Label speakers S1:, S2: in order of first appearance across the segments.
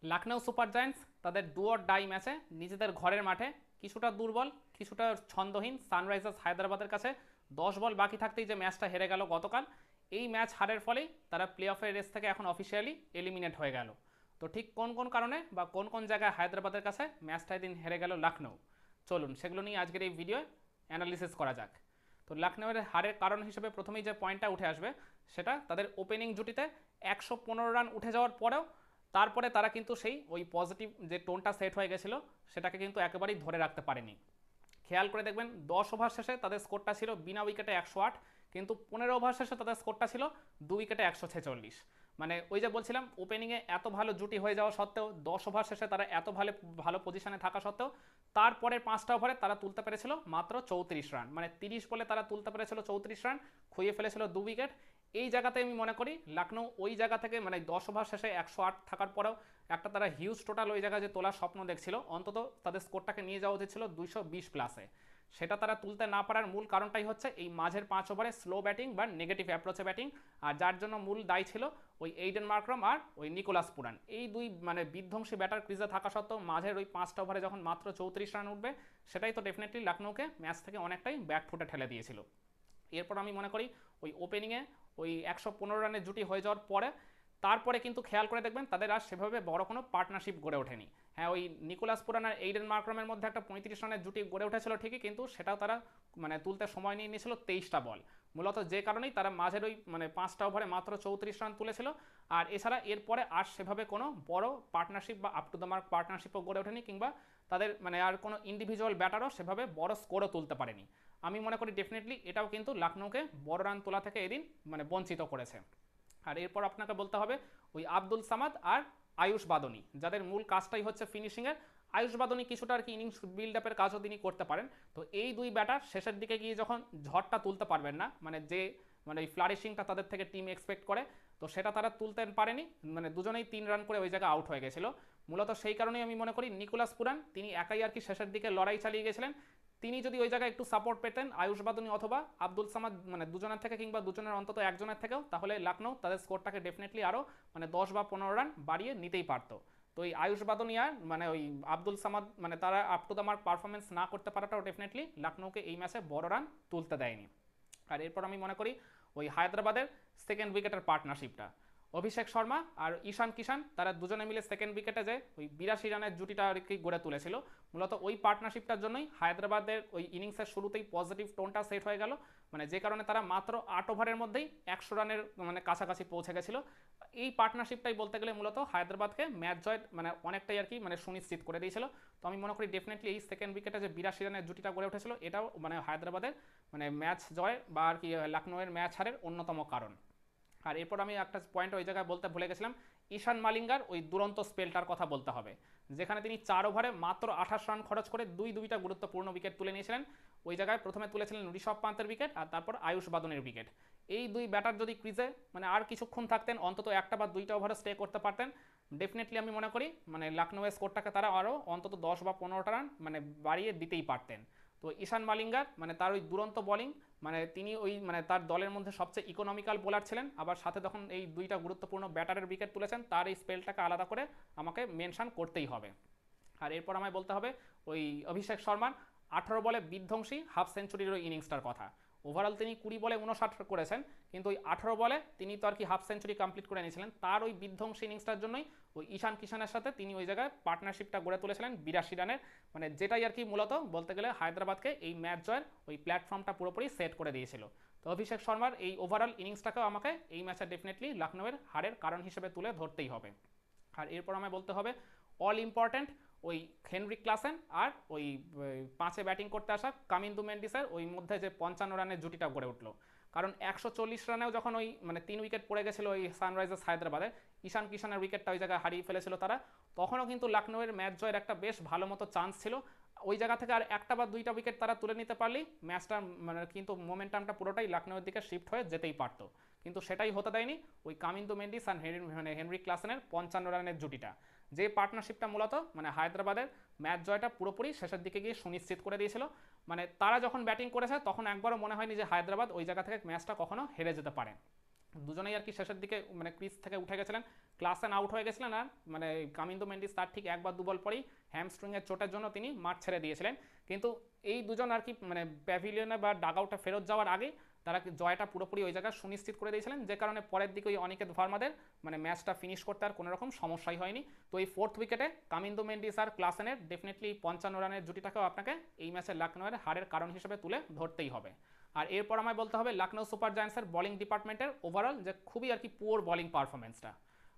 S1: Lucknow super giants তাদের do or die ম্যাচে নিজেদের ঘরের মাঠে কিছুটা দুর্বল, কিছুটা ছন্দহীন সানরাইজার্স হায়দ্রাবাদের কাছে 10 বল বাকি থাকতেই যে ম্যাচটা হেরে গেল গতকাল, এই ম্যাচ হারের ফলেই তারা প্লে অফের রেস থেকে এখন অফিসিয়ালি এলিমিনেট হয়ে গেল। তো ঠিক কোন কোন কারণে বা কোন কোন জায়গায় হায়দ্রাবাদের কাছে ম্যাচটা এদিন হেরে গেল লখনৌ, চলুন সেগুলো নিয়ে আজকের এই ভিডিও অ্যানালিসিস করা যাক। তো লখনৌয়ের হারের কারণ হিসেবে প্রথমেই যে পয়েন্টটা উঠে আসবে সেটা তাদের ওপেনিং জুটিতে 115 রান উঠে যাওয়ার পরেও তারপরে তারা কিন্তু সেই ওই পজিটিভ যে টোনটা সেট হয়ে গেছিলো সেটাকে কিন্তু একেবারেই ধরে রাখতে পারেনি। খেয়াল করে দেখবেন 10 ওভার শেষে তাদের স্কোরটা ছিল বিনা উইকেটে 108, কিন্তু 15 ওভার শেষে তাদের স্কোরটা ছিল 2 উইকেটে 146। মানে ওই যে বলছিলাম ওপেনিংয়ে এত ভালো জুটি হয়ে যাওয়া সত্ত্বেও 10 ওভার শেষে তারা এত ভালো ভালো পজিশনে থাকা সত্ত্বেও তারপরের 5টা ওভারে তারা তুলতে পেরেছিল মাত্র 34 রান। মানে 30 বলে তারা তুলতে পেরেছিল 34 রান, খুইয়ে ফেলেছিল 2 উইকেট। এই জায়গাতে আমি মনে করি লখনৌ ওই জায়গা থেকে মানে 10 ওভার শেষে 108 থাকার পরেও একটা তারা হিউজ টোটাল ওই জায়গায় যে তোলার স্বপ্ন দেখছিল, অন্তত তাদের স্কোরটাকে নিয়ে যাওয়া উচিত ছিল 220+-এ। সেটা তারা তুলতে না পারার মূল কারণটাই হচ্ছে এই মাঝের 5 ওভারে স্লো ব্যাটিং বা নেগেটিভ অ্যাপ্রোচে ব্যাটিং, আর যার জন্য মূল দায়ী ছিল ওই এইডেন মার্করাম আর ওই নিকোলাস পুরান। এই দুই মানে বিধ্বংসী ব্যাটার ক্রিজে থাকা সত্ত্বেও মাঝের ওই 5টা ওভারে যখন মাত্র 34 রান উঠবে, সেটাই তো ডেফিনেটলি লখনৌকে ম্যাচ থেকে অনেকটাই ব্যাকফুটে ঠেলে দিয়েছিল। এরপর আমি মনে করি ওই ওপেনিংয়ে ওই 115 রানের জুটি হয়ে যাওয়ার পরে তারপরে কিন্তু খেয়াল করে দেখবেন তাদের আর সেভাবে বড় কোনো পার্টনারশিপ গড়ে ওঠেনি। হ্যাঁ, ওই নিকোলাস পুরান আর এইডেন মার্করামের মধ্যে একটা 35 রানের জুটি গড়ে উঠেছিল ঠিকই, কিন্তু সেটাও তারা মানে তুলতে সময় নিয়ে নিয়েছিল 23টা বল। মূলত যে কারণেই তারা মাঝের ওই মানে 5টা ওভারে মাত্র 34 রান তুলেছিল। আর এছাড়া এরপরে আর সেভাবে কোনো বড় পার্টনারশিপ বা আপ টু দ্য মার্ক পার্টনারশিপও গড়ে ওঠেনি, কিংবা তাদের মানে আর কোনো ইন্ডিভিজুয়াল ব্যাটারও সেভাবে বড় স্কোরও তুলতে পারেনি। আমি মনে করি ডেফিনেটলি এটাও কিন্তু লখনৌকে বড় রান তোলা থেকে এদিন মানে বঞ্চিত করেছে। আর এরপর আপনাকে বলতে হবে ওই আব্দুল সামাদ আর আয়ুষ বাদনী, যাদের মূল কাজটাই হচ্ছে ফিনিশিংয়ের। আয়ুষ বাদনী কিছুটা আর কি ইনিংস বিল্ড আপের কাজও তিনি করতে পারেন। তো এই দুই ব্যাটার শেষের দিকে গিয়ে যখন ঝড়টা তুলতে পারবেন না, মানে যে মানে এই ফ্লারিশিংটা তাদের থেকে টিম এক্সপেক্ট করে, তো সেটা তারা তুলতে পারেনি। মানে দুজনেই 3 রান করে ওই জায়গায় আউট হয়ে গেছিল। মূলত সেই কারণেই আমি মনে করি নিকোলাস পুরান তিনি একাই আর কি শেষের দিকে লড়াই চালিয়ে গেছিলেন। তিনি যদি ওই জায়গায় একটু সাপোর্ট পেতেন আয়ুষ বাদনী অথবা আব্দুল সামাদ, মানে দুজনের থেকে কিংবা দুজনের অন্তত একজনের থেকেও, তাহলে লখনৌ তাদের স্কোরটাকে ডেফিনেটলি আরও মানে 10 বা 15 রান বাড়িয়ে নিতেই পারতো। তো এই আয়ুষ বাদনী আর মানে ওই আব্দুল সামাদ মানে তারা up to the mark performance না করতে পারাটাও ডেফিনেটলি লখনৌকে এই ম্যাচে বড় রান তুলতে দেয়নি। আর এরপর আমি মনে করি ওই হায়দ্রাবাদের সেকেন্ড উইকেটের পার্টনারশিপটা, অভিষেক শর্মা আর ঈশান কিষান তারা দুজনে মিলে সেকেন্ড উইকেটে যে ওই 82 রানের জুটিটা আর কি গড়ে তুলেছিল, মূলত ওই পার্টনারশিপটার জন্যই হায়দ্রাবাদের ওই ইনিংসের শুরুতেই পজিটিভ টোনটা সেট হয়ে গেল। মানে যে কারণে তারা মাত্র 8 ওভারের মধ্যেই 100 রানের মানে কাছাকাছি পৌঁছে গেছিলো। এই পার্টনারশিপটাই বলতে গেলে মূলত হায়দ্রাবাদকে ম্যাচ জয় মানে অনেকটাই আর কি মানে সুনিশ্চিত করে দিয়েছিল। তো আমি মনে করি ডেফিনেটলি এই সেকেন্ড উইকেটে যে 82 রানের জুটিটা গড়ে উঠেছিল এটাও মানে হায়দ্রাবাদের মানে ম্যাচ জয় বা আর কি লখনৌয়ের ম্যাচ হারের অন্যতম কারণ। আর এরপর আমি একটা পয়েন্ট ওই জায়গায় বলতে ভুলে গেছিলাম, ঈশান মালিঙ্গার ওই দুরন্ত স্পেলটার কথা বলতে হবে, যেখানে তিনি 4 ওভারে মাত্র 28 রান খরচ করে দুইটা গুরুত্বপূর্ণ উইকেট তুলে নিয়েছিলেন। ওই জায়গায় প্রথমে তুলেছিলেন ঋষভ পান্তের উইকেট আর তারপর আয়ুষ বাদনের উইকেট। এই দুই ব্যাটার যদি ক্রিজে মানে আর কিছুক্ষণ থাকতেন, অন্তত একটা বা দুইটা ওভারে স্টে করতে পারতেন, ডেফিনেটলি আমি মনে করি মানে লখনৌয়ের স্কোরটাকে তারা আরও অন্তত 10 বা 15টা রান মানে বাড়িয়ে দিতেই পারতেন। তো ঈশান মালিঙ্গার মানে তার ওই দুরন্ত বলিং, মানে তিনি ওই মানে তার দলের মধ্যে সবচেয়ে ইকোনমিক্যাল বোলার ছিলেন, আবার সাথে তখন এই দুইটা গুরুত্বপূর্ণ ব্যাটারের উইকেট তুলেছেন, তার এই স্পেলটাকে আলাদা করে আমাকে মেনশন করতেই হবে। আর এরপর আমায় বলতে হবে ওই অভিষেক শর্মার 18 বলে বিধ্বংসী হাফ সেঞ্চুরির ওই ইনিংসটার কথা। ওভারঅল তিনি 20 বলে 59 করেছেন, কিন্তু ওই 18 বলে তিনি তো আর কি হাফ সেঞ্চুরি কমপ্লিট করে নিয়েছিলেন। তার ওই বিধ্বংসী ইনিংসটার জন্যই ওই ঈশান কিষানের সাথে তিনি ওই জায়গায় পার্টনারশিপটা গড়ে তুলেছিলেন 82 রানের, মানে যেটাই আর কি মূলত বলতে গেলে হায়দ্রাবাদকে এই ম্যাচ জয়ের ওই প্ল্যাটফর্মটা পুরোপুরি সেট করে দিয়েছিল। তো অভিষেক শর্মার এই ওভারঅল ইনিংসটাকেও আমাকে এই ম্যাচে ডেফিনেটলি লখনৌয়ের হারের কারণ হিসেবে তুলে ধরতেই হবে। আর এরপর আমায় বলতে হবে অল ইম্পর্ট্যান্ট ওই হেনরিক ক্লাসেন আর ওই 5-এ ব্যাটিং করতে আসা কামিন্দু মেন্ডিসের ওই মধ্যে যে 55 রানের জুটিটা গড়ে উঠলো। কারণ 140 রানেও যখন ওই মানে 3 উইকেট পড়ে গেছিলো ওই সানরাইজার্স হায়দ্রাবাদে, ঈশান কিষানের উইকেটটা ওই জায়গায় হারিয়ে ফেলেছিল তারা, তখনও কিন্তু লখনৌয়ের ম্যাচ জয়ের একটা বেশ ভালো মতো চান্স ছিল। ওই জায়গা থেকে আর একটা বা দুইটা উইকেট তারা তুলে নিতে পারলেই ম্যাচটা মানে কিন্তু মোমেন্টামটা পুরোটাই লখনৌয়ের দিকে শিফট হয়ে যেতেই পারতো, কিন্তু সেটাই হতে দেয়নি ওই কামিন্দু মেন্ডিস আর মানে হেনরিক ক্লাসেনের 55 রানের জুটিটা, যে পার্টনারশিপটা মূলত মানে হায়দ্রাবাদের ম্যাচ জয়টা পুরোপুরি শেষের দিকে গিয়ে সুনিশ্চিত করে দিয়েছিল। মানে তারা যখন ব্যাটিং করেছে তখন একবারও মনে হয়নি যে হায়দ্রাবাদ ওই জায়গা থেকে ম্যাচটা কখনো হেরে যেতে পারে। দুজনেই আর কি শেষের দিকে মানে ক্রিজ থেকে উঠে গেছিলেন, ক্লাসেন আউট হয়ে গেছিলেন, আর মানে কামিন্দো মেন্ডিস তার ঠিক এক বা দু বল পরেই হ্যামস্ট্রিংয়ের চোটের জন্য তিনি মাঠ ছেড়ে দিয়েছিলেন। কিন্তু এই দুজন আর কি মানে প্যাভিলিয়নে বা ডাগআউটে ফেরত যাওয়ার আগে তারা জয়টা পুরোপুরি ওই জায়গায় সুনিশ্চিত করে দিয়েছিলেন, যে কারণে পরের দিকে ওই অনিকেত ভার্মাদের মানে ম্যাচটা ফিনিশ করতে আর কোনো রকম সমস্যাই হয়নি। তো এই ফোর্থ উইকেটে কামিন্দো মেন্ডিস আর ক্লাসেনের ডেফিনেটলি 55 রানের জুটিটাকেও আপনাকে এই ম্যাচে লখনৌয়ের হারের কারণ হিসেবে তুলে ধরতেই হবে। আর এরপর আমায় বলতে হবে লখনৌ সুপার জায়ান্টসের বোলিং ডিপার্টমেন্টের ওভারঅল যে খুবই আর কি পুয়ার বোলিং পারফরমেন্সটা,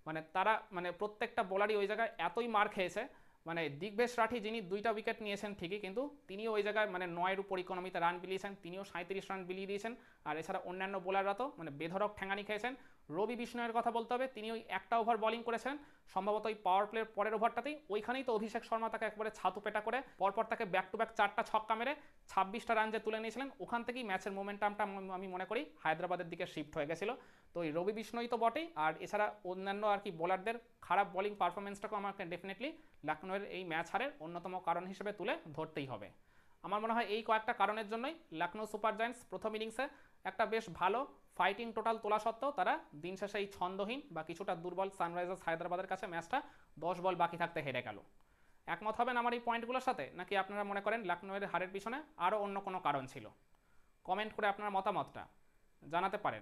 S1: মানে তারা মানে প্রত্যেকটা বোলারই ওই জায়গায় এতই মার খেয়েছে, মানে দিগ্বেশ রাঠি যিনি 2টা উইকেট নিয়েছেন ঠিকই, কিন্তু তিনিও ওই জায়গায় মানে 9-এর উপর ইকোনমিতে রান বিলিয়েছেন, তিনিও 37 রান বিলিয়ে দিয়েছেন। আর এছাড়া অন্যান্য বোলাররা তো মানে বেধড়ক ঠ্যাঙানি খেয়েছেন। রবি বিষ্ণয়ের কথা বলতে হবে, তিনি ওই একটা ওভার বোলিং করেছেন সম্ভবত ওই পাওয়ার প্লের পরের ওভারটাতেই, ওইখানেই তো অভিষেক শর্মা তাকে একবারে ছাতু পেটা করে পরপর তাকে ব্যাক টু ব্যাক 4টা ছক্কা মেরে 26টা রান যে তুলে নিয়েছিলেন, ওখান থেকেই ম্যাচের মোমেন্টামটা আমি মনে করি হায়দ্রাবাদের দিকে শিফট হয়ে গেছিলো। তো এই রবি বিষ্ণই তো বটেই, আর এছাড়া অন্যান্য আর কি বোলারদের খারাপ বোলিং পারফরমেন্সটাকেও আমাকে ডেফিনেটলি লখনৌয়ের এই ম্যাচ হারের অন্যতম কারণ হিসেবে তুলে ধরতেই হবে। আমার মনে হয় এই কয়েকটা কারণের জন্যই লখনৌ সুপার জায়ান্টস প্রথম ইনিংসে একটা বেশ ভালো ফাইটিং টোটাল তোলা সত্ত্বেও তারা দিন শেষে এই ছন্দহীন বা কিছুটা দুর্বল সানরাইজার্স হায়দ্রাবাদের কাছে ম্যাচটা 10 বল বাকি থাকতে হেরে গেল। একমত হবেন আমার এই পয়েন্টগুলোর সাথে, নাকি আপনারা মনে করেন লখনৌয়ের হারের পিছনে আরও অন্য কোনো কারণ ছিল? কমেন্ট করে আপনার মতামতটা জানাতে পারেন।